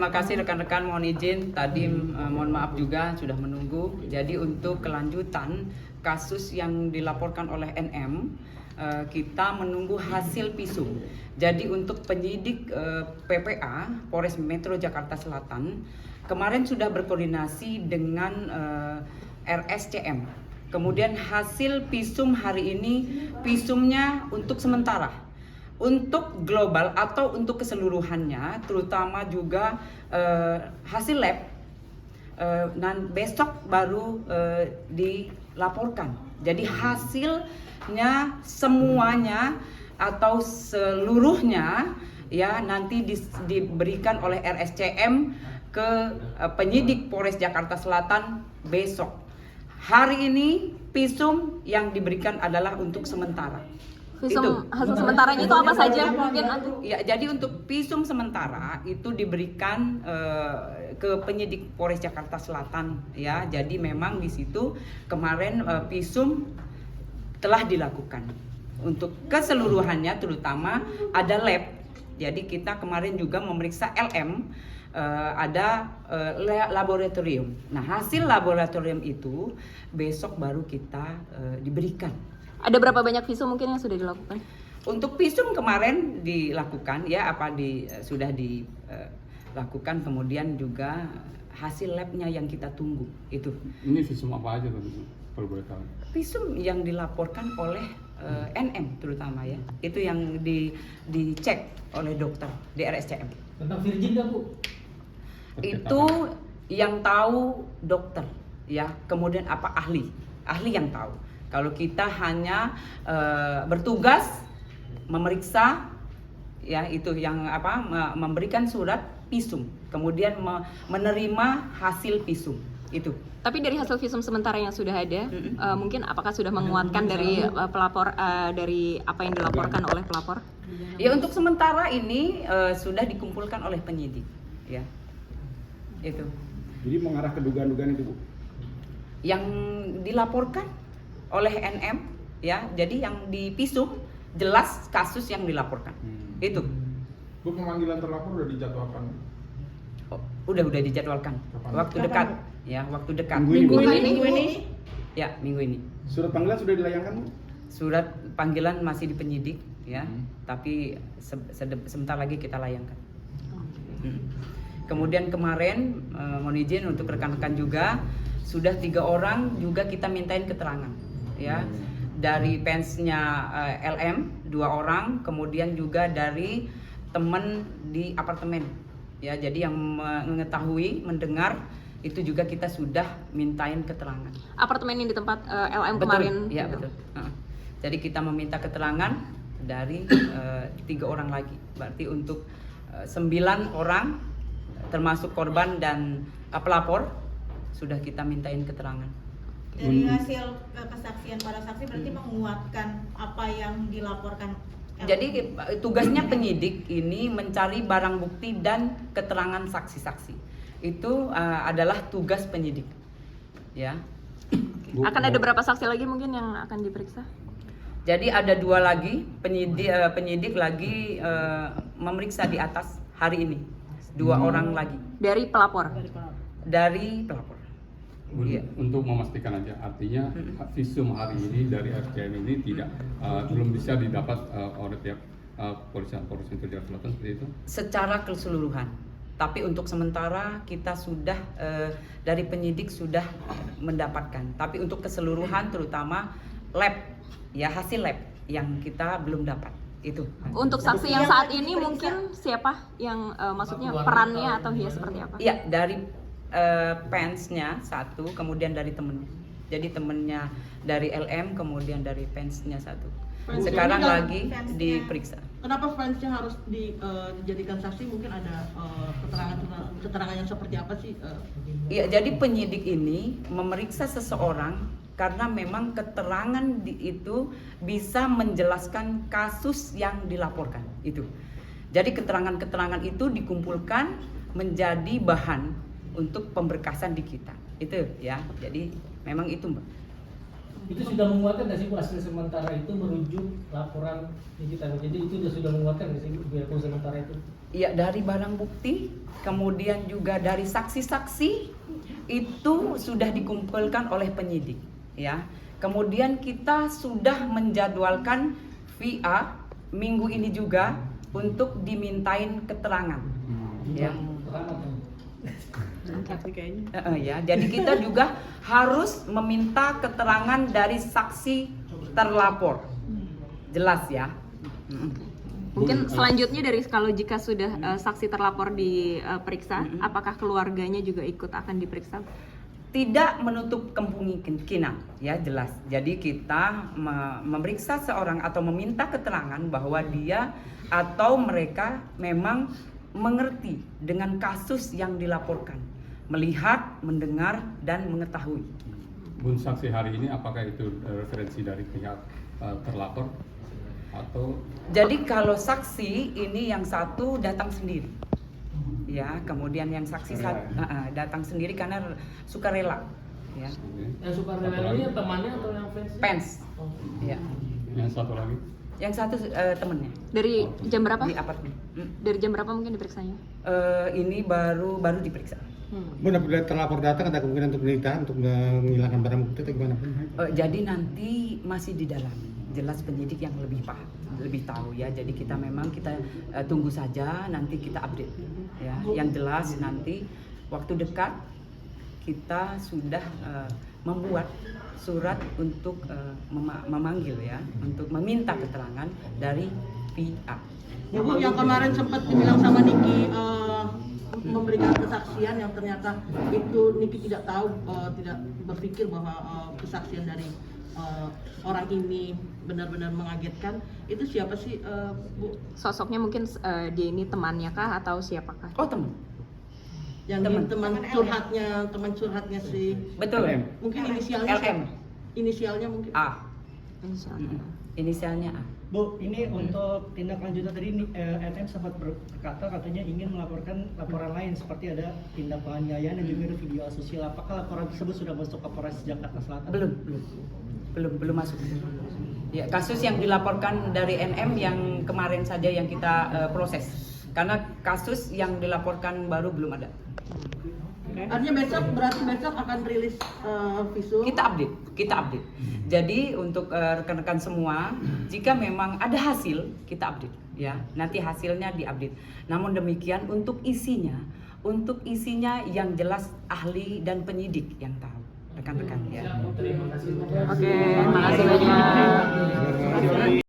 terima kasih rekan-rekan, mohon izin tadi mohon maaf juga sudah menunggu. Jadi untuk kelanjutan kasus yang dilaporkan oleh NM, kita menunggu hasil visum. Jadi untuk penyidik PPA Polres Metro Jakarta Selatan kemarin sudah berkoordinasi dengan RSCM. Kemudian hasil visum hari ini, visumnya untuk sementara. Untuk global atau untuk keseluruhannya, terutama juga hasil lab, dan besok baru dilaporkan. Jadi hasilnya semuanya atau seluruhnya ya nanti diberikan oleh RSCM ke penyidik Polres Jakarta Selatan besok. Hari ini visum yang diberikan adalah untuk sementara. Visum hasil sementaranya itu apa saja mungkin nanti? Ya, jadi untuk visum sementara itu diberikan ke penyidik Polres Jakarta Selatan ya. Jadi memang di situ kemarin visum telah dilakukan. Untuk keseluruhannya terutama ada lab. Jadi kita kemarin juga memeriksa LM, ada laboratorium. Nah, hasil laboratorium itu besok baru kita diberikan. Ada berapa banyak visum mungkin yang sudah dilakukan? Untuk visum kemarin dilakukan ya, sudah dilakukan, kemudian juga hasil labnya yang kita tunggu itu. Ini visum apa aja kalau boleh tahu? Visum yang dilaporkan oleh NM terutama ya, itu yang dicek oleh dokter di RSCM. Tentang virgin nggak, Bu? Itu yang tahu dokter ya, kemudian apa ahli yang tahu. Kalau kita hanya bertugas memeriksa ya, itu yang memberikan surat visum, kemudian menerima hasil visum itu. Tapi dari hasil visum sementara yang sudah ada, mungkin apakah sudah menguatkan dari pelapor, dari apa yang dilaporkan oleh pelapor? Ya, untuk sementara ini sudah dikumpulkan oleh penyidik ya. Itu. Jadi mengarah ke dugaan-dugaan itu, Bu? Yang dilaporkan oleh NM ya, jadi yang di visum jelas kasus yang dilaporkan. Itu. Bu, pemanggilan terlapor udah dijadwalkan? Oh, udah dijadwalkan. Waktu dekat ya, waktu dekat. Minggu ini? Ya, minggu ini. Surat panggilan sudah dilayangkan, Bu? Surat panggilan masih di penyidik ya, tapi sebentar lagi kita layangkan. Kemudian kemarin mohon izin untuk rekan-rekan juga sudah 3 orang juga kita mintain keterangan ya, dari fansnya LM 2 orang, kemudian juga dari teman di apartemen ya. Jadi yang mengetahui, mendengar itu juga kita sudah mintain keterangan. Apartemen yang di tempat LM Betul, kemarin? ya betul. Jadi kita meminta keterangan dari 3 orang lagi, berarti untuk 9 orang termasuk korban dan pelapor sudah kita mintain keterangan. Dari hasil kesaksian para saksi berarti menguatkan apa yang dilaporkan. Jadi tugasnya penyidik ini mencari barang bukti dan keterangan saksi-saksi. Itu adalah tugas penyidik. Ya. Akan ada berapa saksi lagi mungkin yang akan diperiksa? Jadi ada 2 lagi penyidik lagi memeriksa di atas hari ini. 2 orang lagi. Dari pelapor? Dari pelapor. Iya. Untuk memastikan aja, artinya visum hari ini dari RCM ini belum bisa didapat oleh pihak kepolisian Polres Metro Jakarta Selatan seperti itu? Secara keseluruhan. Tapi untuk sementara kita sudah dari penyidik sudah mendapatkan. Tapi untuk keseluruhan terutama lab ya, hasil lab yang kita belum dapat. Itu. Untuk saksi yang saat ini mungkin siapa yang maksudnya perannya atau dia seperti apa? Iya, dari fansnya 1, kemudian dari temennya. Jadi temennya dari LM, kemudian dari fansnya 1. Sekarang lagi diperiksa. Kenapa fansnya harus dijadikan saksi? Mungkin ada keterangan yang seperti apa sih? Iya, jadi penyidik ini memeriksa seseorang karena memang keterangan itu bisa menjelaskan kasus yang dilaporkan itu. Jadi keterangan-keterangan itu dikumpulkan menjadi bahan untuk pemberkasan di kita. Itu ya. Jadi memang itu, Mbak. Itu sudah menguatkan nggak sih Bu hasil sementara itu merujuk laporan digital? Jadi itu sudah menguatkan nggak sih Bu biarpun sementara itu? Ya, dari barang bukti, kemudian juga dari saksi-saksi itu sudah dikumpulkan oleh penyidik, ya. Kemudian kita sudah menjadwalkan VA minggu ini juga untuk dimintain keterangan, ya. Ya, jadi kita juga harus meminta keterangan dari saksi terlapor, jelas ya. Mungkin selanjutnya dari kalau jika sudah saksi terlapor diperiksa, apakah keluarganya juga ikut akan diperiksa? Tidak menutup kemungkinan, ya jelas. Jadi kita memeriksa seorang atau meminta keterangan bahwa dia atau mereka memang mengerti dengan kasus yang dilaporkan, melihat, mendengar, dan mengetahui. Bun, saksi hari ini apakah itu referensi dari pihak terlapor atau? Jadi kalau saksi ini yang satu datang sendiri, ya, kemudian yang saksi datang sendiri karena sukarela, ya. Yang sukarela ini temannya atau yang fans? Fans, ya. Yang satu lagi? Yang satu temennya Dari jam berapa? di apartemen. Dari jam berapa mungkin diperiksanya? Ini baru diperiksa. Bu, apabila terlapor datang ada kemungkinan untuk ditahan untuk menghilangkan barang bukti atau gimana? Jadi nanti masih didalami. Jelas penyidik yang lebih paham, lebih tahu ya. Jadi kita tunggu saja, nanti kita update. Ya, yang jelas nanti waktu dekat kita sudah membuat surat untuk memanggil ya, untuk meminta keterangan dari pihak. Ya Bu, yang kemarin sempat dibilang sama Niki memberikan kesaksian yang ternyata itu Niki tidak tahu, tidak berpikir bahwa kesaksian dari orang ini benar-benar mengagetkan. Itu siapa sih, Bu? Sosoknya mungkin dia ini temannya kah atau siapakah? Oh, teman. Yang teman curhatnya si, Betul. mungkin inisialnya LM. Inisialnya mungkin A. Inisialnya. Inisialnya A. Bu, ini untuk tindak lanjutnya tadi NM sempat berkata katanya ingin melaporkan laporan lain seperti ada tindak penganiayaan dan juga ada video asusila. Apakah laporan tersebut sudah masuk ke Polres Jakarta Selatan? Belum masuk. Ya, kasus yang dilaporkan dari NM yang kemarin saja yang kita proses. Karena kasus yang dilaporkan baru belum ada. artinya berarti besok akan rilis visum. Kita update. Jadi untuk rekan-rekan semua, jika memang ada hasil, kita update ya. Nanti hasilnya diupdate. Namun demikian untuk isinya yang jelas ahli dan penyidik yang tahu, rekan-rekan ya. Terima kasih. Oke, makasih banyak.